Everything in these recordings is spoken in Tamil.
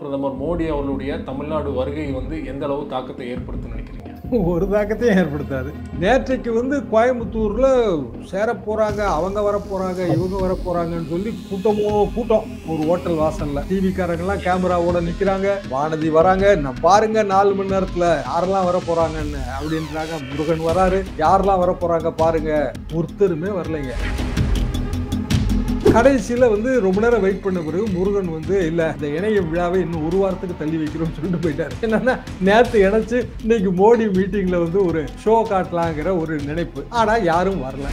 பிரதமர் மோடி அவர்களுடைய தமிழ்நாடு வருகை எந்த அளவு தாக்கத்தை ஏற்படுத்தும்னு நினைக்கிறீங்க? ஒரு தாக்கத்தையும் ஏற்படுத்தாது. நேற்றைக்கு கோயம்புத்தூர்ல சேர போறாங்க, அவங்க வர போறாங்க, இவங்க வர போறாங்கன்னு சொல்லி கூட்டம் ஒரு ஹோட்டல் வாசல்ல டிவிக்காரங்கெல்லாம் கேமராவோட நிக்கிறாங்க. வானதி வராங்க, நான் பாருங்க 4 மணி நேரத்துல யாரெல்லாம் வர போறாங்கன்னு அப்படின்றாங்க. முருகன் வராரு, யாரெல்லாம் வர போறாங்க பாருங்க. ஒருத்தருமே வரலைங்க. கடைசியில ரொம்ப நேரம் வெயிட் பண்ண பிறகு முருகன் இல்ல இந்த இணைய விழாவை இன்னும் ஒரு வாரத்துக்கு தள்ளி வைக்கிறோம்னு சொல்லிட்டு போயிட்டாரு. என்னன்னா நேத்து இணைச்சு இன்னைக்கு மோடி மீட்டிங்ல ஒரு ஷோ காட்டலாங்கிற ஒரு நினைப்பு. ஆனா யாரும் வரல.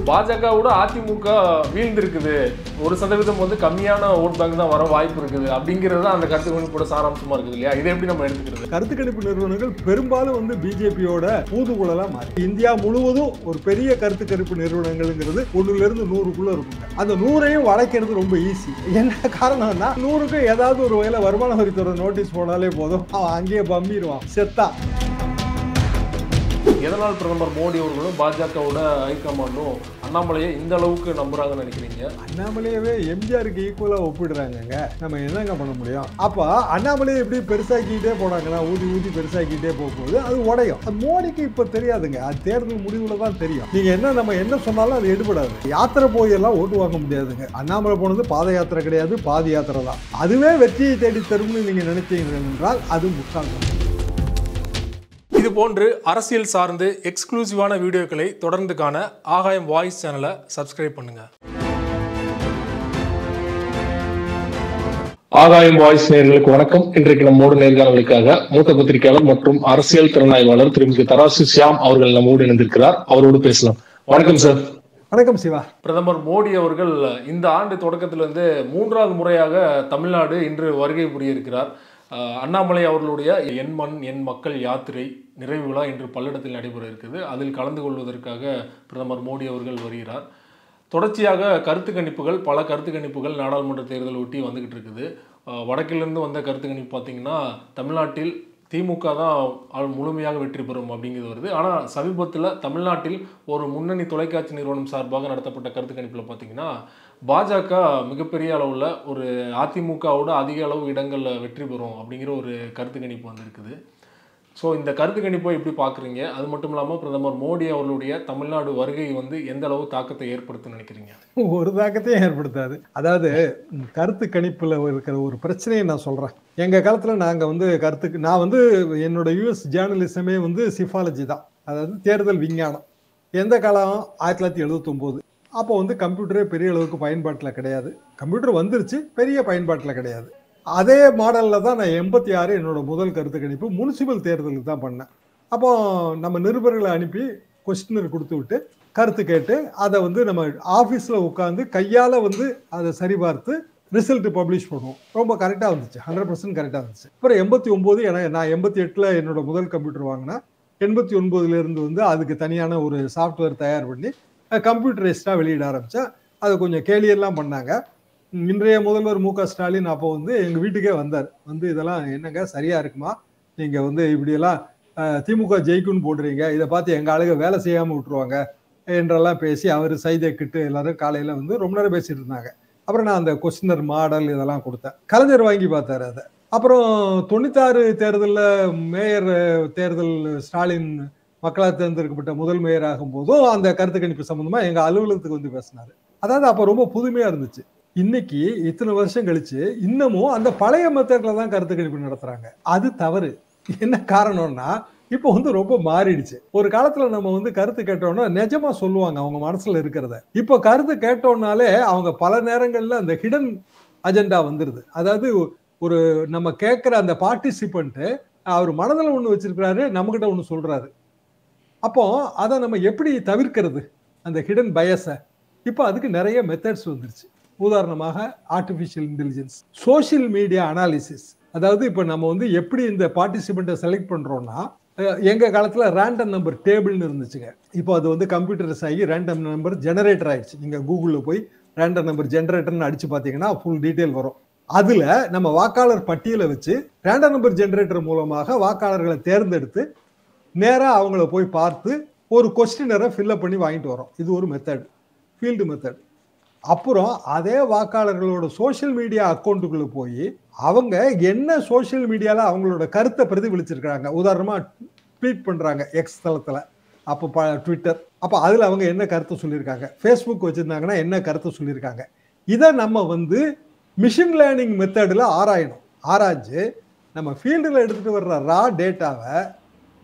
பாஜகவோட அதிமுக வீழ்ந்திருக்குது, 1% கம்மியான ஓட் பேங்க் தான் வர வாய்ப்பு இருக்குது அப்படிங்கிறது அந்த கருத்து கணிப்போட சாராம்சமா இருக்குது இல்லையா? இதை எப்படி நம்ம எடுத்துக்கிறது? கருத்து கணிப்பு நிறுவனங்கள் பெரும்பாலும் பிஜேபியோட ஊதுகுழலா மாறி இந்தியா முழுவதும் ஒரு பெரிய கருத்து கணிப்பு நிறுவனங்கள்ங்கிறது 1ல இருந்து 100க்குள்ள இருக்குங்க. அந்த 100ஐயும் வளைக்கிறது ரொம்ப ஈஸி. என்ன காரணம்னா 100க்கு ஏதாவது ஒரு வகையில வருமான வரித்துறை நோட்டீஸ் போனாலே போதும், அவன் அங்கேயே பம்பிடுவான், செத்தா. எதனால் பிரதமர் மோடி அவர்களும் பாஜகவோட ஹைகமாண்டும் அண்ணாமலையை இந்த அளவுக்கு நம்புறாங்கன்னு நினைக்கிறீங்க? அண்ணாமலையவே எம்ஜிஆருக்கு ஈக்குவலா ஒப்பிடுறாங்க. நம்ம என்னங்க பண்ண முடியும்? அப்ப அண்ணாமலையை எப்படி பெருசாக்கிட்டே போனாங்கன்னா ஊதி பெருசாக்கிட்டே போகும்போது அது உடையும். அது மோடிக்கு இப்ப தெரியாதுங்க, அது தேர்தல் முடிவுல தான் தெரியும். நீங்க நம்ம என்ன சொன்னாலும் அது எடுபடாது. யாத்திரை போய் எல்லாம் ஓட்டு வாங்க முடியாதுங்க. அண்ணாமலை போனது பாத யாத்திரை கிடையாது, பாதி யாத்திரை தான். அதுவே வெற்றியை தேடி தரும்னு நீங்க நினைச்சீங்க என்றால் அது முட்டாள்தான். இது போன்று அரசியல் சார்ந்து எக்ஸ்க்ளூசிவான வீடியோக்களை தொடர்ந்து காண ஆகாயம் வாய்ஸ் சேனலை சப்ஸ்கிரைப் பண்ணுங்க. ஆகாயம் வாய்ஸ் நேயர்களுக்கு வணக்கம். இன்றைக்கு நம்மோடு நேர்காணலுக்காக மூத்த பத்திரிகையாளர் மற்றும் அரசியல் திறனாய்வாளர் திருமிகு தராசு ஷியாம் அவர்கள் நம்மோடு இணைந்திருக்கிறார். அவரோடு பேசலாம். வணக்கம் சார். வணக்கம் சிவா. பிரதமர் மோடி அவர்கள் இந்த ஆண்டு தொடக்கத்திலிருந்து 3வது முறையாக தமிழ்நாடு இன்று வருகை புரியிருக்கிறார். அண்ணாமலை அவர்களுடைய என் மண் என் மக்கள் யாத்திரை நிறைவு விழா இன்று பல்லடத்தில் நடைபெற இருக்குது. அதில் கலந்து கொள்வதற்காக பிரதமர் மோடி அவர்கள் வருகிறார். தொடர்ச்சியாக பல கருத்து கணிப்புகள் நாடாளுமன்ற தேர்தல் ஒட்டி வந்துகிட்டு இருக்குது. வடக்கிலிருந்து வந்த கருத்து கணிப்பு பார்த்தீங்கன்னா தமிழ்நாட்டில் திமுக தான் முழுமையாக வெற்றி பெறும் அப்படிங்கிறது வருது. ஆனால் சமீபத்தில் தமிழ்நாட்டில் ஒரு முன்னணி தொலைக்காட்சி நிறுவனம் சார்பாக நடத்தப்பட்ட கருத்து கணிப்பில் பார்த்தீங்கன்னா பாஜக மிகப்பெரிய அளவில் ஒரு அதிமுகவோட அதிக அளவு இடங்களில் வெற்றி பெறும் அப்படிங்கிற ஒரு கருத்து கணிப்பு வந்திருக்குது. ஸோ இந்த கருத்து கணிப்பை எப்படி பார்க்குறீங்க? அது மட்டும் இல்லாமல் பிரதமர் மோடி அவர்களுடைய தமிழ்நாடு வருகை எந்த அளவு தாக்கத்தை ஏற்படுத்துன்னு நினைக்கிறீங்க? ஒரு தாக்கத்தையும் ஏற்படுத்தாது. அதாவது கருத்து கணிப்பில் இருக்கிற ஒரு பிரச்சனையை நான் சொல்கிறேன். எங்கள் காலத்தில் நாங்கள் நான் என்னோட யூஎஸ் ஜேர்னலிசமே சிஃபாலஜி தான், அதாவது தேர்தல் விஞ்ஞானம். எந்த காலம்? 1979. அப்போ கம்ப்யூட்டரே பெரிய அளவுக்கு பயன்பாட்டில் கிடையாது. கம்ப்யூட்டர் வந்துருச்சு, பெரிய பயன்பாட்டில் கிடையாது. அதே மாடலில் தான் நான் 86 என்னோட முதல் கருத்து கணிப்பு முனிசிபல் தேர்தலுக்கு தான் பண்ணேன். அப்போ நம்ம நிருபர்களை அனுப்பி கொஸ்டினர் கொடுத்து விட்டு கருத்து கேட்டு அதை நம்ம ஆஃபீஸில் உட்காந்து கையால் அதை சரிபார்த்து ரிசல்ட் பப்ளிஷ் பண்ணுவோம். ரொம்ப கரெக்டாக வந்துச்சு, 100% கரெக்டாக வந்துச்சு. அப்புறம் 89 நான் 88 என்னோட முதல் கம்ப்யூட்டர் வாங்கினேன். 89 அதுக்கு தனியான ஒரு சாஃப்ட்வேர் தயார் பண்ணி கம்ப்யூட்டரைஸ்டாக வெளியிட ஆரம்பித்தேன். அதை கொஞ்சம் கேலியெல்லாம் பண்ணாங்க. இன்றைய முதல்வர் மு க ஸ்டாலின் அப்போ எங்கள் வீட்டுக்கே வந்தார். இதெல்லாம் என்னங்க சரியா இருக்குமா? நீங்கள் இப்படியெல்லாம் திமுக ஜெயிக்குன்னு போடுறீங்க, இதை பார்த்து எங்கள் ஆளுங்க வேலை செய்யாமல் விட்டுருவாங்க என்றெல்லாம் பேசி அவர் சைதைக்கிட்டு எல்லாரும் காலையில் ரொம்ப நேரம் பேசிட்டு இருந்தாங்க. அப்புறம் நான் அந்த கொஸ்டினர் மாடல் இதெல்லாம் கொடுத்தேன். கலைஞர் வாங்கி பார்த்தாரு அதை. அப்புறம் 96 தேர்தலில் மேயர் தேர்தல் ஸ்டாலின் மக்களால் தேர்ந்தெடுக்கப்பட்ட முதல் மேயர் ஆகும் போதும் அந்த கருத்து கணிப்பு சம்பந்தமா எங்க அலுவலகத்துக்கு பேசினாரு. அதாவது அப்ப ரொம்ப புதுமையா இருந்துச்சு. இன்னைக்கு இத்தனை வருஷம் கழிச்சு இன்னமும் அந்த பழைய மெத்தட்ல தான் கருத்து கணிப்பு நடத்துறாங்க. அது தவறு. என்ன காரணம்னா இப்போ ரொம்ப மாறிடுச்சு. ஒரு காலத்துல நம்ம கருத்து கேட்டோம்னா நிஜமா சொல்லுவாங்க அவங்க மனசுல இருக்கிறத. இப்போ கருத்து கேட்டோம்னாலே அவங்க பல நேரங்கள்ல அந்த ஹிடன் அஜெண்டா வந்துருது. அதாவது ஒரு நம்ம கேட்கிற அந்த பார்ட்டிசிபென்ட் அவர் மனதில் ஒண்ணு வச்சிருக்கிறாரு, நம்ம கிட்ட ஒண்ணு சொல்றாரு. அப்போ அதை நம்ம எப்படி தவிர்க்கிறது அந்த ஹிடன் பயஸை? இப்போ அதுக்கு நிறைய மெத்தட்ஸ் வந்துருச்சு. உதாரணமாக artificial intelligence, social media analysis. அதாவது இப்போ நம்ம எப்படி இந்த பார்ட்டிசிபெண்ட்டை செலக்ட் பண்றோம்னா, எங்க காலத்துல ரேண்டம் நம்பர் டேபிள்னு இருந்துச்சுங்க. இப்போ அது கம்ப்யூட்டரைஸ் ஆகி ரேண்டம் நம்பர் ஜெனரேட்டர் ஆயிடுச்சு. நீங்க கூகுளில் போய் ரேண்டம் நம்பர் ஜெனரேட்டர்னு அடிச்சு பார்த்தீங்கன்னா ஃபுல் டீட்டெயில் வரும். அதுல நம்ம வாக்காளர் பட்டியலை வச்சு ரேண்டம் நம்பர் ஜெனரேட்டர் மூலமாக வாக்காளர்களை தேர்ந்தெடுத்து நேரா அவங்கள போய் பார்த்து ஒரு கொஸ்டினரை ஃபில்அப் பண்ணி வாங்கிட்டு வரோம். இது ஒரு மெத்தட், ஃபீல்டு மெத்தட். அப்புறம் அதே வாக்காளர்களோட சோசியல் மீடியா அக்கௌண்ட்டுக்குள்ள போய் அவங்க என்ன சோசியல் மீடியால அவங்களோட கருத்தை பிரதிபலிச்சிருக்காங்க. உதாரணமா ட்வீட் பண்றாங்க எக்ஸ் தளத்துல, அப்போ ட்விட்டர், அப்ப அதுல அவங்க என்ன கருத்தை சொல்லியிருக்காங்க, ஃபேஸ்புக் வச்சிருந்தாங்கன்னா என்ன கருத்தை சொல்லியிருக்காங்க. இதை நம்ம வந்து மிஷின் லேர்னிங் மெத்தடில் ஆராயணும். ஆராய்ஞ்சு நம்ம ஃபீல்டில் எடுத்துட்டு வர்ற ரா டேட்டாவை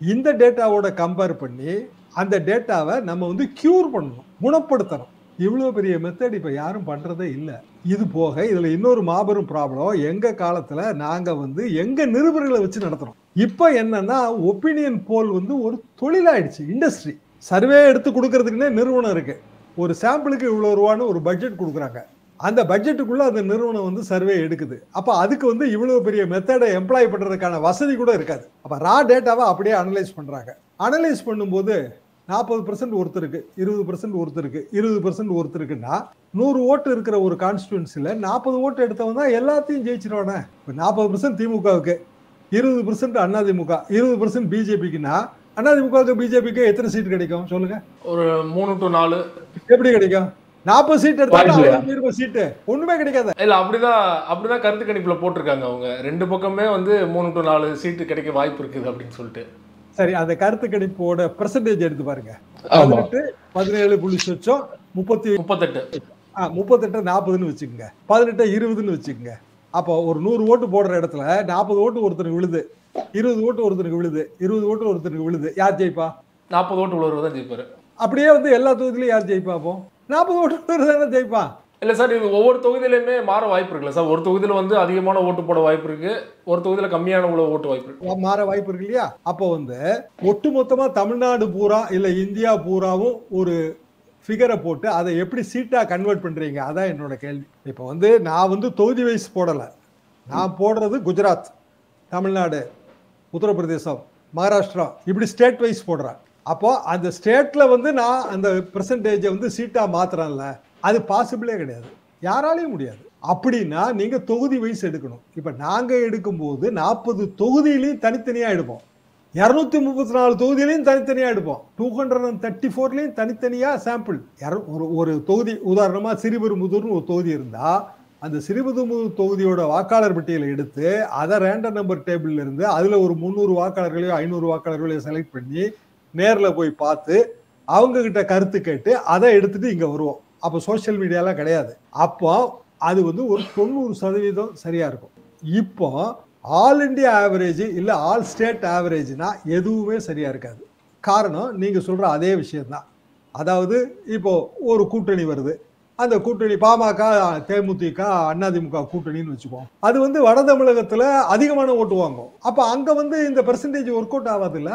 இந்த டேட்டாவோட கம்பேர் பண்ணி அந்த டேட்டாவை நம்ம வந்து கியூர் பண்ணணும், குணப்படுத்தணும். இவ்வளோ பெரிய மெத்தட் இப்போ யாரும் பண்றதே இல்லை. இது போக இதுல இன்னொரு மாபெரும் ப்ராப்ளம், எங்க காலத்துல நாங்க வந்து எங்க நிருபர்களை வச்சு நடத்துறோம். இப்போ என்னன்னா ஒப்பீனியன் போல் வந்து ஒரு தொழிலாயிடுச்சு, இண்டஸ்ட்ரி. சர்வே எடுத்து கொடுக்கறதுக்குன்னே நிறுவனம் இருக்கு. ஒரு சாம்பிளுக்கு இவ்வளவு ரூபான்னு ஒரு பட்ஜெட் கொடுக்குறாங்க. அந்த பட்ஜெட்டுக்குள்ள அந்த நிறுவனம் வந்து சர்வே எடுக்குது. அப்ப அதுக்கு வந்து இவ்வளவு பெரிய மெத்தடை எம்ப்ளாய் பண்றதுக்கான வசதி கூட இருக்காது. அப்ப ரா டேட்டாவை அப்படியே அனலைஸ் பண்றாங்க. அனலைஸ் பண்ணும்போது 40% ஒருத்தருக்கு, 20% ஒருத்தருக்கு, 20% ஒருத்தருக்குன்னா 100 ஓட்டு இருக்கிற ஒரு கான்ஸ்டிடுவன்சில 40 ஓட்டு எடுத்தவன் தான் எல்லாத்தையும் ஜெயிச்சிருவானே. இப்போ 40% திமுகவுக்கு, 20% அதிமுக, 20% பிஜேபிக்குன்னா அதிமுகவுக்கு பிஜேபிக்கு எத்தனை சீட் கிடைக்கும் சொல்லுங்க? ஒரு 3 to 4 எப்படி கிடைக்கும்? 40 சீட் எடுத்தா 20 சீட்டு ஒண்ணுமே கிடைக்காது. இல்ல அப்படிதான் கருத்து கணிப்புல போட்டிருக்காங்க. அவங்க ரெண்டு பக்கமே வந்து 3 to 4 சீட்டு கிடைக்க வாய்ப்பு இருக்குது அப்படின்னு சொல்லிட்டு. சரி, அந்த கருத்து கணிப்போட பெர்சன்டேஜ் எடுத்து பாருங்க. 18 17 புள்ளி சொச்சம் 38 40ன்னு வச்சுக்கோங்க, 18 20ன்னு வச்சுக்கோங்க. அப்போ ஒரு 100 ஓட்டு போடுற இடத்துல 40 ஓட்டு ஒருத்தருக்கு விழுது, 20 ஓட்டு ஒருத்தருக்கு விழுது, 20 ஓட்டு ஒருத்தருக்கு விழுது. யார் ஜெயிப்பா? 40 ஓட்டு உள்ளவர் தான் ஜெயிப்பாரு. அப்படியே வந்து எல்லா தொகுதியிலும் யார் ஜெயிப்பா? அப்போ 40 ஓட்டு உள்ளவர் தானே ஜெயிப்பான். இல்ல சார், இது ஒவ்வொரு தொகுதியிலுமே மாற வாய்ப்பு இருக்குல்ல சார்? ஒரு தொகுதியில வந்து அதிகமான ஓட்டு போட வாய்ப்பு இருக்கு, ஒரு தொகுதியில கம்மியான ஓட்டு வாய்ப்பு இருக்கு, மாற வாய்ப்பு இருக்கு இல்லையா? அப்போ வந்து ஒட்டு மொத்தமா தமிழ்நாடு பூரா இல்ல இந்தியா பூராவும் ஒரு ஃபிகரை போட்டு அதை எப்படி சீட்டா கன்வெர்ட் பண்றீங்க? அதான் என்னோட கேள்வி. இப்போ வந்து நான் வந்து தொகுதி வைஸ் போடல, நான் போடுறது குஜராத், தமிழ்நாடு, உத்தரப்பிரதேசம், மகாராஷ்டிரா, இப்படி ஸ்டேட் வைஸ் போடுறேன். அப்போ அந்த ஸ்டேட்ல வந்து நான் அந்த பெர்சன்டேஜை வந்து சீட்டா மாத்துறேன்ல, அது பாசிபிளே கிடையாது, யாராலையும் முடியாது. அப்படின்னா நீங்க தொகுதி வைஸ் எடுக்கணும். இப்ப நாங்க எடுக்கும்போது 40 தொகுதியிலையும் தனித்தனியா எடுப்போம், 234 தொகுதியிலையும் தனித்தனியா எடுப்போம், 234லையும் தனித்தனியா சாம்பிள். ஒரு தொகுதி உதாரணமா சிறுபெரும்புதூர்னு ஒரு தொகுதி இருந்தா அந்த சிறுபெரும்புதூர் தொகுதியோட வாக்காளர் பட்டியலை எடுத்து அதை ரேண்டம் நம்பர் டேபிள்ல இருந்து அதுல ஒரு 300 வாக்காளர்களையோ 500 வாக்காளர்களையோ செலக்ட் பண்ணி நேர்ல போய் பார்த்து அவங்க கிட்ட கருத்து கேட்டு அதை எடுத்துட்டு இங்க வருவோம். அப்போ சோசியல் மீடியாலாம் கிடையாது. அப்போ அது வந்து ஒரு 90% சரியா இருக்கும். இப்போ ஆல் இண்டியா ஆவரேஜ் இல்ல ஆல் ஸ்டேட் ஆவரேஜ்னா எதுவுமே சரியா இருக்காது. காரணம் நீங்க சொல்ற அதே விஷயம்தான். அதாவது இப்போ ஒரு கூட்டணி வருது, அந்த கூட்டணி பாமக, தேமுதிக, அதிமுக கூட்டணின்னு வச்சுக்குவோம். அது வந்து வட தமிழகத்துல அதிகமான ஓட்டு வாங்கும். அப்ப அங்க வந்து இந்த பெர்சன்டேஜ் ஒர்க் அவுட் ஆகாது இல்ல.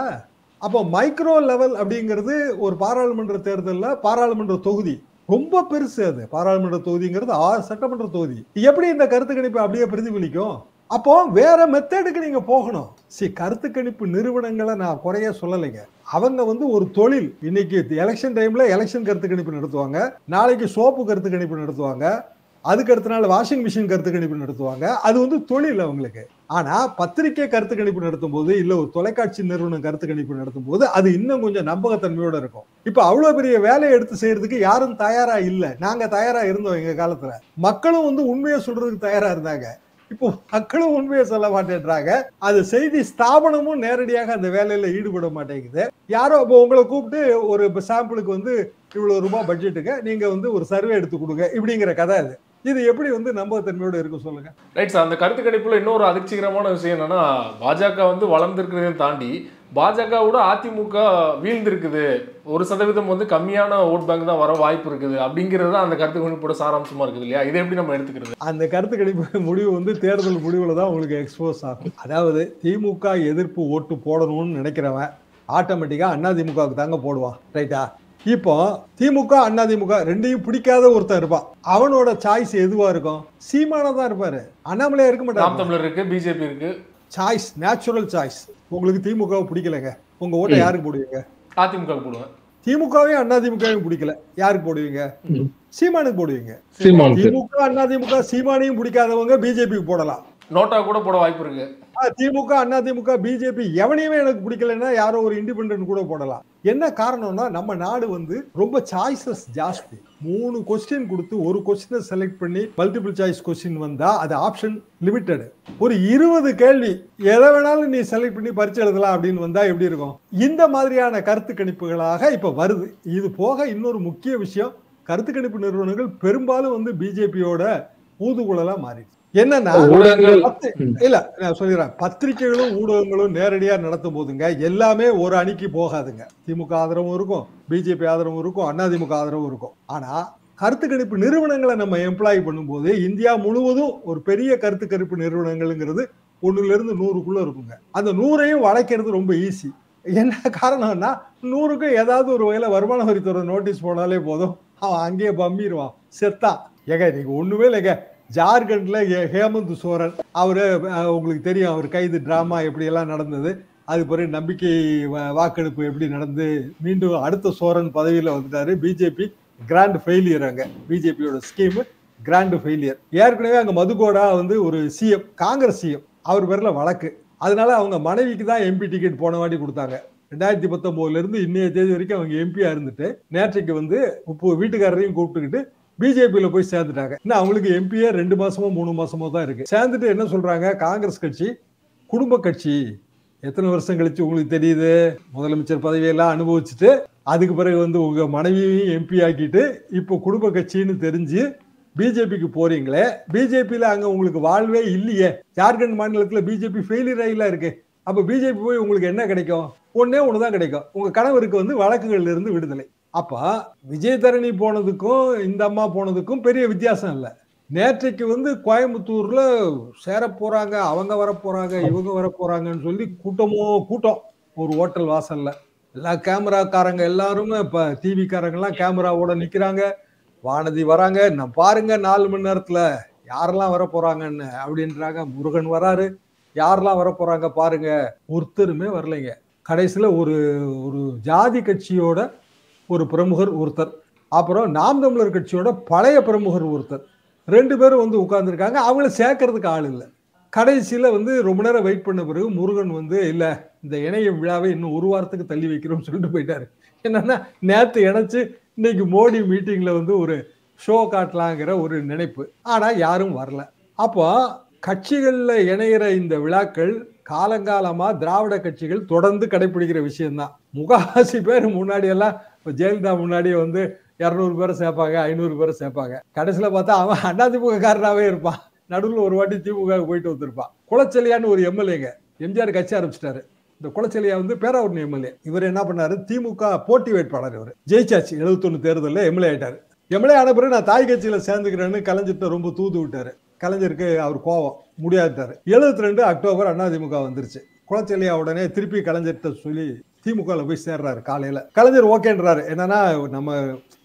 அப்போ மைக்ரோ லெவல் அப்படிங்கிறது ஒரு பாராளுமன்ற தேர்தலில் பாராளுமன்ற தொகுதி ரொம்ப பெருசு. அது பாராளுமன்ற தொகுதிங்கிறது 6 சட்டமன்ற தொகுதி. எப்படி இந்த கருத்து கணிப்பு அப்படியே பிரதிபலிக்கும்? அப்போ வேற மெத்தடுக்கு நீங்க போகணும். கருத்து கணிப்பு நிறுவனங்களை நான் குறைய சொல்லலைங்க, அவங்க வந்து ஒரு தொழில். இன்னைக்கு எலெக்ஷன் டைம்ல எலெக்ஷன் கருத்து கணிப்பு நடத்துவாங்க, நாளைக்கு சோப்பு கருத்து கணிப்பு நடத்துவாங்க, அதுக்கு அடுத்த நாள் வாஷிங் மிஷின் கருத்து கணிப்பு நடத்துவாங்க. அது வந்து தொழில் அவங்களுக்கு. ஆனா பத்திரிகை கருத்து கணிப்பு நடத்தும் போது இல்ல ஒரு தொலைக்காட்சி நிறுவனம் கருத்து கணிப்பு நடத்தும் போது அது இன்னும் கொஞ்சம் நம்பகத்தன்மையோட இருக்கும். இப்ப அவ்வளவு பெரிய வேலையை எடுத்து செய்யறதுக்கு யாரும் தயாரா இல்ல. நாங்க தயாரா இருந்தோம் எங்க காலத்துல. மக்களும் வந்து உண்மையை சொல்றதுக்கு தயாரா இருந்தாங்க. இப்போ மக்களும் உண்மையை சொல்ல மாட்டேன்றாங்க. அது செய்தி ஸ்தாபனமும் நேரடியாக அந்த வேலையில ஈடுபட மாட்டேங்குது. யாரோ இப்போ உங்களை கூப்பிட்டு ஒரு சாம்பிளுக்கு வந்து இவ்வளவு ரூபாய் பட்ஜெட்டுக்கு நீங்க வந்து ஒரு சர்வே எடுத்து கொடுங்க இப்படிங்கிற கதை அது. இது எப்படி வந்து நம்பகத்தன்மையோட இருக்கும் சொல்லுங்க? Right sir. அந்த கருத்து கணிப்புல இன்னொரு அதிர்ச்சிகரமான விஷயம் என்னன்னா, பாஜக வந்து வளர்ந்துருக்கிறதையும் தாண்டி பாஜகவோட அதிமுக வீழ்ந்திருக்குது, 1% வந்து கம்மியான ஓட் பேங்க் தான் வர வாய்ப்பு இருக்குது அப்படிங்கிறது தான் அந்த கருத்து கணிப்போட சாராம்சமா இருக்குது இல்லையா? இதை எப்படி நம்ம எடுத்துக்கிறது? அந்த கருத்து கணிப்பு முடிவு வந்து தேர்தல் முடிவுல தான் உங்களுக்கு எக்ஸ்போஸ் ஆகும். அதாவது திமுக எதிர்ப்பு ஓட்டு போடணும்னு நினைக்கிறவன் ஆட்டோமேட்டிக்கா அதிமுகவுக்கு தாங்க போடுவான். ரைட்டா? இப்போ திமுக அதிமுக ரெண்டையும் பிடிக்காத ஒருத்தர் இருப்பான், அவனோட சாய்ஸ் எதுவா இருக்கும்? சீமானா தான் இருப்பாரு, அண்ணாமலையா இருக்க மாட்டாரு. நாம் தமிழர் இருக்கு, பிஜேபி இருக்கு. Choice, natural choice. உங்களுக்கு திமுகவை பிடிக்கலங்க, உங்க ஓட்டை யாருக்கு போடுவீங்க? அதிமுக போடுவேன். திமுகவையும் அதிமுகவும் பிடிக்கல, யாருக்கு போடுவீங்க? சீமானுக்கு போடுவீங்க. திமுக அதிமுக சீமானையும் பிடிக்காதவங்க பிஜேபிக்கு போடலாம். நோட்டா கூட போட வாய்ப்பு இருக்கு. திமுக, அண்ணா திமுக, பிஜேபி எவனையுமே எனக்கு பிடிக்கலன்னா யாரோ ஒரு இண்டிபெண்டன்ட் கூட போடலாம். என்ன காரணம்னா நம்ம நாடு வந்து ரொம்ப சாய்ஸஸ் ஜாஸ்தி. 3 கொஸ்டின் கொடுத்து ஒரு கொஸ்டினை செலக்ட் பண்ணி மல்டிபிள் சாய்ஸ் கொஸ்டின் வந்தா அது ஆப்ஷன் லிமிட்டட். ஒரு 20 கேள்வி எதை வேணாலும் நீ செலக்ட் பண்ணி பரிச்சை எழுதலாம் அப்படின்னு வந்தா எப்படி இருக்கும்? இந்த மாதிரியான கருத்து கணிப்புகளாக இப்ப வருது. இது போக இன்னொரு முக்கிய விஷயம், கருத்து கணிப்பு நிறுவனங்கள் பெரும்பாலும் வந்து பிஜேபியோட ஊதுகுழலா மாறிடுச்சு. என்னன்னா இல்ல நான் சொல்லிடுறேன், பத்திரிகைகளும் ஊடகங்களும் நேரடியா நடத்தும் போதுங்க எல்லாமே ஒரு அணிக்கு போகாதுங்க. திமுக ஆதரவும் இருக்கும், பிஜேபி ஆதரவும் இருக்கும், அதிமுக ஆதரவும் இருக்கும். ஆனா கருத்து கணிப்பு நிறுவனங்களை நம்ம எம்ப்ளாய் பண்ணும்போது இந்தியா முழுவதும் ஒரு பெரிய கருத்து கணிப்பு நிறுவனங்கள்ங்கிறது 1ல இருந்து 100க்குள்ள இருக்குங்க. அந்த 100ஐயும் வளைக்கிறது ரொம்ப ஈஸி. என்ன காரணம்னா 100க்கும் ஏதாவது ஒரு வகையில வருமான வரித்துறை நோட்டீஸ் போனாலே போதும், அவன் அங்கேயே பம்பிடுவான், செத்தான். ஏங்க நீங்க ஒண்ணுமே இல்லைங்க, ஜார்க்கண்ட்ல ஹேமந்த் சோரன் அவரு உங்களுக்கு தெரியும், அவர் கைது டிராமா எப்படி எல்லாம் நடந்தது, அது பிறகு நம்பிக்கை வாக்கெடுப்பு எப்படி நடந்து மீண்டும் அடுத்த சோரன் பதவியில வந்துட்டாரு. பிஜேபி கிராண்ட் ஃபெயிலியர், அங்க பிஜேபியோட ஸ்கீம் கிராண்ட் ஃபெயிலியர். ஏற்கனவே அங்க மதுகோடா வந்து ஒரு சிஎம், காங்கிரஸ் சிஎம், அவர் பேர்ல வழக்கு. அதனால அவங்க மனைவிக்கு தான் எம்பி டிக்கெட் போன வாட்டி கொடுத்தாங்க. 2019 இருந்து இன்னைய தேதி வரைக்கும் அவங்க எம்பியா இருந்துட்டு நேற்றைக்கு வந்து வீட்டுக்காரரையும் கூப்பிட்டுக்கிட்டு பிஜேபியில போய் சேர்ந்துட்டாங்க. இன்னும் அவங்களுக்கு எம்பியே 2 மாசமோ 3 மாசமோ தான் இருக்கு. சேர்ந்துட்டு என்ன சொல்றாங்க, காங்கிரஸ் கட்சி குடும்ப கட்சி. எத்தனை வருஷம் கழிச்சு உங்களுக்கு தெரியுது, முதலமைச்சர் பதவியெல்லாம் அனுபவிச்சுட்டு அதுக்கு பிறகு வந்து உங்க மனைவியையும் எம்பி ஆக்கிட்டு இப்போ குடும்ப கட்சின்னு தெரிஞ்சு பிஜேபிக்கு போறீங்களே, பிஜேபியில அங்க உங்களுக்கு வாழ்வே இல்லையே. ஜார்க்கண்ட் மாநிலத்துல பிஜேபி ஃபெயிலியர் ஆகிலாம் இருக்கு. அப்ப பிஜேபி போய் உங்களுக்கு என்ன கிடைக்கும்? ஒன்னே ஒண்ணுதான் கிடைக்கும், உங்க கணவருக்கு வந்து வழக்குகள்ல இருந்து விடுதலை. அப்ப விஜயதரணி போனதுக்கும் இந்த அம்மா போனதுக்கும் பெரிய வித்தியாசம் இல்லை. நேற்றைக்கு வந்து கோயம்புத்தூர்ல சேர போறாங்க, அவங்க வர போறாங்க, இவங்க வர போறாங்கன்னு சொல்லி கூட்டம் ஒரு ஹோட்டல் வாசல்ல. எல்லா கேமராக்காரங்க எல்லாருமே இப்ப டிவி காரங்க எல்லாம் கேமராவோட நிக்கிறாங்க. வானதி வராங்க, நான் பாருங்க 4 மணி நேரத்துல யாரெல்லாம் வர போறாங்கன்னு அப்படின்றாங்க. முருகன் வராரு, யாரெல்லாம் வர போறாங்க பாருங்க. ஒருத்தருமே வரலைங்க. கடைசியில ஒரு ஜாதி கட்சியோட ஒரு பிரமுகர் ஒருத்தர், அப்புறம் நாம் தமிழர் கட்சியோட பழைய பிரமுகர் ஒருத்தர், 2 பேரும் வந்து உட்கார்ந்துருக்காங்க. அவங்கள சேர்க்கறதுக்கு ஆள் இல்லை. கடைசியில வந்து ரொம்ப நேரம் வெயிட் பண்ண பிறகு முருகன் வந்து இல்ல, இந்த இணைய விழாவை இன்னும் 1 வாரத்துக்கு தள்ளி வைக்கிறோம்னு சொல்லிட்டு போயிட்டாரு. என்னன்னா நேத்து இணைச்சு இன்னைக்கு மோடி மீட்டிங்ல வந்து ஒரு ஷோ காட்டலாங்கிற ஒரு நினைப்பு. ஆனா யாரும் வரல. அப்போ கட்சிகள்ல இணையிற இந்த விழாக்கள் காலங்காலமா திராவிட கட்சிகள் தொடர்ந்து கடைபிடிக்கிற விஷயம்தான். முகாவாசி பேர் முன்னாடி எல்லாம் ஜெயலலிதா முன்னாடியே வந்து 200 பேரை சேர்ப்பாங்க, 500 பேரை சேர்ப்பாங்க. கடைசியில பார்த்தா அவன் அதிமுக காரனாவே இருப்பான். நடுவில் ஒரு வாட்டி திமுக போயிட்டு வந்திருப்பான். குளச்செலியான்னு ஒரு எம்எல்ஏங்க, எம்ஜிஆர் கட்சி ஆரம்பிச்சிட்டாரு. இந்த குளச்செலியா வந்து பேராவூரணி எம்எல்ஏ. இவர் என்ன பண்ணாரு, திமுக போட்டி வேட்பாளர். இவர் ஜெயிச்சாச்சு 71 தேர்தலில் எம்எல்ஏ ஆயிட்டாரு. எம்எல்ஏ ஆன பிறகு நான் தாய் கட்சியில சேர்ந்துக்கிறேன்னு கலைஞர்கிட்ட ரொம்ப தூது விட்டாரு. கலைஞருக்கு அவர் கோவம், முடியாதுட்டாரு. 72 அக்டோபர் அதிமுக வந்துருச்சு. குளச்செலியா உடனே திருப்பி கலைஞர்கிட்ட சொல்லி திமுகவில் போய் சேர்றாரு. காலையில கலைஞர் ஓகேன்றாரு. என்னன்னா நம்ம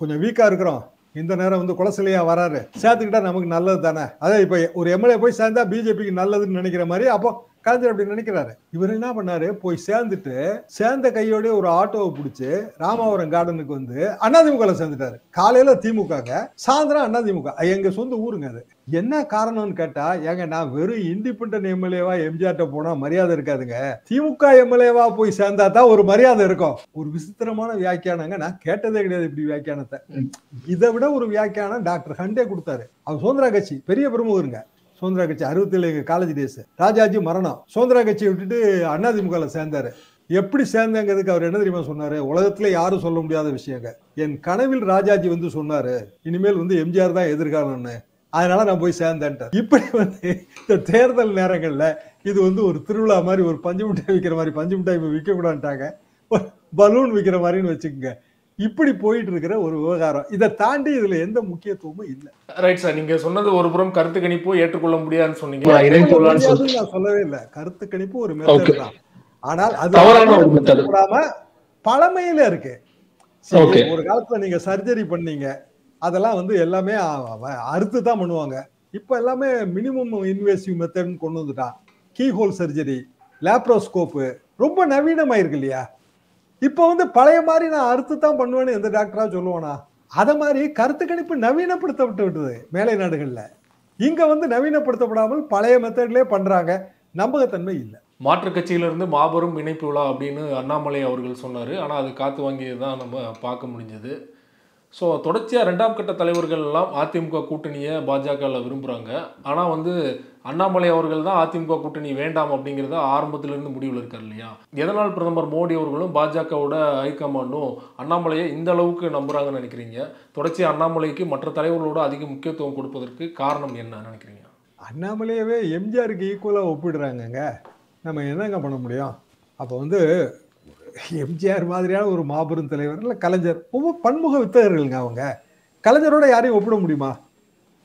கொஞ்சம் வீக்கா இருக்கிறோம், இந்த நேரம் வந்து குளச்செலியா வராரு, சேர்த்துக்கிட்டா நமக்கு நல்லது தானே. அதே இப்ப ஒரு எம்எல்ஏ போய் சேர்ந்தா பிஜேபிக்கு நல்லதுன்னு நினைக்கிற மாதிரி அப்போ கலைஞர் அப்படி நினைக்கிறாரு. இவர் என்ன பண்ணாரு, போய் சேர்ந்துட்டு சேர்ந்த கையோட ஒரு ஆட்டோவை பிடிச்சு ராமாவரம் கார்டனுக்கு வந்து அதிமுக சேர்ந்துட்டாரு. காலையில திமுக, சாயந்தரம் அதிமுக. எங்க சொந்த ஊருங்க அது. என்ன காரணம்னு கேட்டா, ஏங்க நான் வெறும் இண்டிபெண்டன்ட் எம்எல்ஏவா எம்ஜிஆர்ட்ட போனா மரியாதை இருக்காதுங்க, திமுக எம்எல்ஏவா போய் சேர்ந்தா தான் ஒரு மரியாதை இருக்கும். ஒரு விசித்திரமான வியாக்கியானங்க, நான் கேட்டதே கிடையாது இப்படி வியாக்கியானத்தை. இதை விட ஒரு வியாக்கியானம் டாக்டர் ஹண்டே கொடுத்தாரு. அவர் சுதந்திரா கட்சி பெரிய பிரமுகருங்க. சுதந்திரா கட்சி 67 காலேஜ் டேஸ், ராஜாஜி மரணம், சுதந்திரா கட்சியை விட்டுட்டு அதிமுக சேர்ந்தாரு. எப்படி சேர்ந்தங்கிறதுக்கு அவர் என்ன தெரியுமா சொன்னாரு, உலகத்துல யாரும் சொல்ல முடியாத விஷயங்க. என் கனவில் ராஜாஜி வந்து சொன்னாரு, இனிமேல் வந்து எம்ஜிஆர் தான் எதிர்காலம்னு, அதனால நான் போய் சேர்ந்தேன். இப்படி வந்து இந்த தேர்தல் நேரங்கள்ல இது வந்து ஒரு திருவிழா மாதிரி, ஒரு பஞ்சு மிட்டாய் விற்கிற மாதிரி, பஞ்சு மிட்டாய் விற்க கூடாதுட்டாங்க, பலூன் விற்கிற மாதிரின்னு வச்சுக்கோங்க. இப்படி போயிட்டு இருக்கிற ஒரு விவகாரம். இதை தாண்டி இதுல எந்த முக்கியத்துவமும் இல்லை. ரைட் சார், நீங்க சொன்னது ஒரு புறம் கருத்து கணிப்பு ஏற்றுக்கொள்ள முடியாதுன்னு சொன்னீங்க. நான் சொல்லவே இல்லை, கருத்து கணிப்பு ஒரு மெத்தட் தான். ஆனால் அது கூடாம பழமையில இருக்கு. ஒரு காலத்துல நீங்க சர்ஜரி பண்ணீங்க, அதெல்லாம் வந்து எல்லாமே அறுத்து தான் பண்ணுவாங்க. இப்ப எல்லாமே மினிமம் இன்வேசிவ் மெத்தட்னு கொண்டு வந்துட்டான். கீ ஹோல் சர்ஜரி, லேப்ரோஸ்கோப்பு ரொம்ப நவீனமாயிருக்கு இல்லையா. இப்ப வந்து பழைய மாதிரி நான் அறுத்து தான் பண்ணுவேன்னு எந்த டாக்டரா சொல்லுவானா? அத மாதிரி கருத்து கணிப்பு நவீனப்படுத்தப்பட்டு விட்டது மேலை நாடுகள்ல. இங்க வந்து நவீனப்படுத்தப்படாமல் பழைய மெத்தட்லயே பண்றாங்க. நம்பகத்தன்மை இல்லை. மாற்றுக் கட்சியிலிருந்து மாபெரும் இணைப்பு விழா அப்படின்னு அண்ணாமலை அவர்கள் சொன்னார். ஆனால் அது காத்து வாங்கியது தான் நம்ம பார்க்க முடிஞ்சது. ஸோ தொடர்ச்சியாக 2ஆம் கட்ட தலைவர்கள் எல்லாம் அதிமுக கூட்டணியை பாஜகவில் விரும்புகிறாங்க. ஆனால் வந்து அண்ணாமலை அவர்கள் தான் அதிமுக கூட்டணி வேண்டாம் அப்படிங்கிறத ஆரம்பத்திலிருந்து முடிவில் இருக்கார் இல்லையா? எதனால் பிரதமர் மோடி அவர்களும் பாஜகவோட ஹைகமாண்டும் அண்ணாமலையை இந்த அளவுக்கு நம்புகிறாங்கன்னு நினைக்கிறீங்க? தொடர்ச்சியாக அண்ணாமலைக்கு மற்ற தலைவர்களோட அதிக முக்கியத்துவம் கொடுப்பதற்கு காரணம் என்ன நினைக்கிறீங்க? அண்ணாமலையவே எம்ஜிஆருக்கு ஈக்குவலாக ஒப்பிடுறாங்கங்க. நம்ம என்னங்க பண்ண முடியும்? அப்போ வந்து எம்ஜிஆர் மாதிரியான ஒரு மாபெரும் தலைவர் இல்லை கலைஞர், ஒவ்வொரு பன்முக வித்தகர்கள்ங்க அவங்க. கலைஞரோட யாரையும் ஒப்பிட முடியுமா?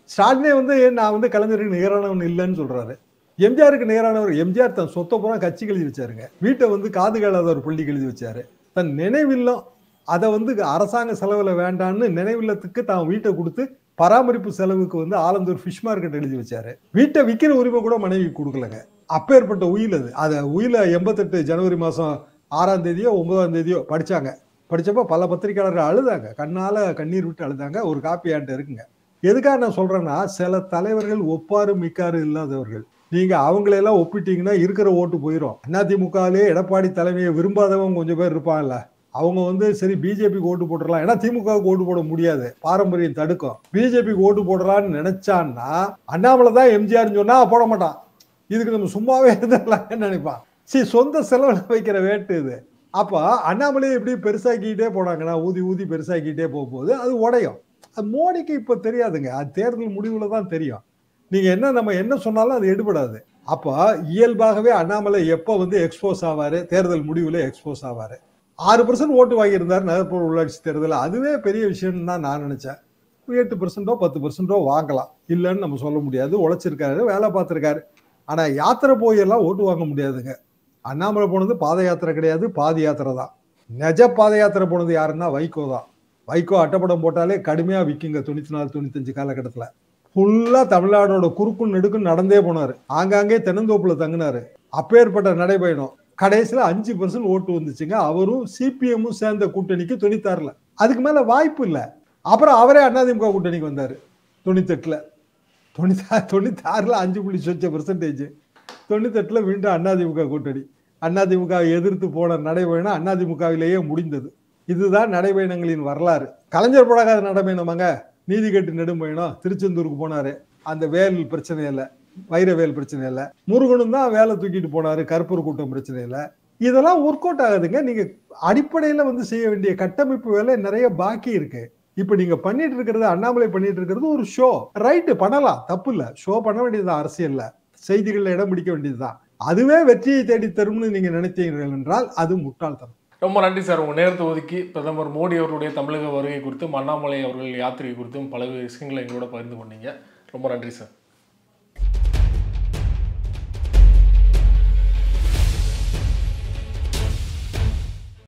ஸ்டாலினே வந்து நான் வந்து கலைஞருக்கு நிகரானவன் இல்லைன்னு சொல்றாரு. எம்ஜிஆருக்கு நிகரானவர். எம்ஜிஆர் தன் சொத்தை பூரா கட்சிக்கு எழுதி வச்சாருங்க. வீட்டை வந்து காது கேளாத ஒரு பள்ளிக்கு எழுதி வச்சாரு. தன் நினைவில்லம் அதை வந்து அரசாங்க செலவில் வேண்டான்னு நினைவில்லத்துக்கு தான் வீட்டை கொடுத்து பராமரிப்பு செலவுக்கு வந்து ஆலந்தூர் ஃபிஷ் மார்க்கெட் எழுதி வச்சாரு. வீட்டை விற்கிற உரிமை கூட மனைவி கொடுக்கலங்க. அப்பேற்பட்ட உயில் அது. அதை உயில 88 ஜனவரி மாதம் 6ஆம் தேதியோ 9ஆம் தேதியோ படிச்சாங்க. படிச்சப்போ பல பத்திரிகையாளர்கள் அழுதாங்க, கண்ணால கண்ணீர் விட்டு அழுதாங்க. ஒரு காப்பி என்கிட்ட இருக்குங்க. எதுக்காக நான் சொல்றேன்னா, சில தலைவர்கள் ஒப்பாரு மிக்காரு இல்லாதவர்கள். நீங்க அவங்களையெல்லாம் ஒப்பிட்டீங்கன்னா இருக்கிற ஓட்டு போயிடும். அதிமுகவிலே எடப்பாடி தலைமையை விரும்பாதவங்க கொஞ்சம் பேர் இருப்பாங்கல்ல, அவங்க வந்து சரி பிஜேபிக்கு ஓட்டு போட்டுடலாம். ஏன்னா திமுகவுக்கு ஓட்டு போட முடியாது, பாரம்பரியம் தடுக்கும். பிஜேபிக்கு ஓட்டு போடலான்னு நினைச்சான்னா அண்ணாமலை தான் எம்ஜிஆர்னு சொன்னா போட மாட்டான். இதுக்கு நம்ம சும்மாவே இருந்துடலாம்னு நினைப்பான். சரி, சொந்த செலவில் வைக்கிற வேட்டு இது. அப்போ அண்ணாமலையை எப்படி பெருசாக்கிட்டே போனாங்கன்னா ஊதி ஊதி பெருசாக்கிட்டே போகும்போது அது உடையும். அது மோடிக்கு இப்போ தெரியாதுங்க, அது தேர்தல் முடிவில் தான் தெரியும். நீங்க என்ன நம்ம என்ன சொன்னாலும் அது எடுபடாது. அப்போ இயல்பாகவே அண்ணாமலை எப்போ வந்து எக்ஸ்போஸ் ஆவாரு? தேர்தல் முடிவில் எக்ஸ்போஸ் ஆவாரு. 6% ஓட்டு வாங்கியிருந்தார் நகர்ப்புற உள்ளாட்சி தேர்தல். அதுவே பெரிய விஷயம் தான் நான் நினைச்சேன். 8% 10% வாங்கலாம், இல்லைன்னு நம்ம சொல்ல முடியாது. உழைச்சிருக்காரு, வேலை பார்த்துருக்காரு. ஆனா யாத்திரை போயெல்லாம் ஓட்டு வாங்க முடியாதுங்க. அண்ணாமலை போனது பாத யாத்திரை கிடையாது, பாதி யாத்திரை தான். நிஜ பாத யாத்திரை போனது யாருன்னா வைகோ தான். வைகோ அட்டப்படம் போட்டாலே கடுமையா விற்குங்க. 94 95 காலகட்டத்தில் ஃபுல்லா தமிழ்நாடோட குறுக்கும் நெடுக்கும் நடந்தே போனாரு. ஆங்காங்கே தென்னந்தோப்புல தங்கினாரு. அப்பேற்பட்ட நடைபயணம். கடைசியில் 5% ஓட்டு வந்துச்சுங்க. அவரும் சிபிஎம்மும் சேர்ந்த கூட்டணிக்கு 96ல். அதுக்கு மேல வாய்ப்பு இல்லை. அப்புறம் அவரே அதிமுக கூட்டணிக்கு வந்தாரு 98ல். 96ல் 5.8%. 98ல் மீண்டும் அதிமுக கூட்டணி. அதிமுகவை எதிர்த்து போன நடைபயணம் அதிமுகவிலேயே முடிந்தது. இதுதான் நடைபயணங்களின் வரலாறு. கலைஞர் போடாத நடைபயணமாங்க நீதி கட்டு நெடும்பயணம். திருச்செந்தூருக்கு போனாரு, அந்த வேல் பிரச்சனை இல்லை, வைரவேல் பிரச்சனை இல்லை. முருகனும் தான் வேலை தூக்கிட்டு போனாரு, கருப்பூர் கூட்டம் பிரச்சனை இல்லை. இதெல்லாம் ஒர்க் அவுட் ஆகுதுங்க. நீங்க அடிப்படையில வந்து செய்ய வேண்டிய கட்டமைப்பு வேலை நிறைய பாக்கி இருக்கு. இப்ப நீங்க பண்ணிட்டு இருக்கிறது, அண்ணாமலை பண்ணிட்டு இருக்கிறது ஒரு ஷோ. ரைட்டு, பண்ணலாம், தப்பு இல்ல. ஷோ பண்ண வேண்டியதுதான், அரசியல்ல செய்திகள்ல இடம் பிடிக்க வேண்டியதுதான். அதுவே வெற்றியை தேடி தரும்னு நீங்க நினைத்தீர்கள் என்றால் அது முட்டாள்தனம். ரொம்ப நன்றி சார். உங்கள் நேரத்தை ஒதுக்கி பிரதமர் மோடி அவருடைய தமிழக வருகை குறித்தும் அண்ணாமலை அவர்கள் யாத்திரை குறித்தும் பல விஷயங்களை எங்களோட பகிர்ந்து கொண்டீங்க. ரொம்ப நன்றி சார்.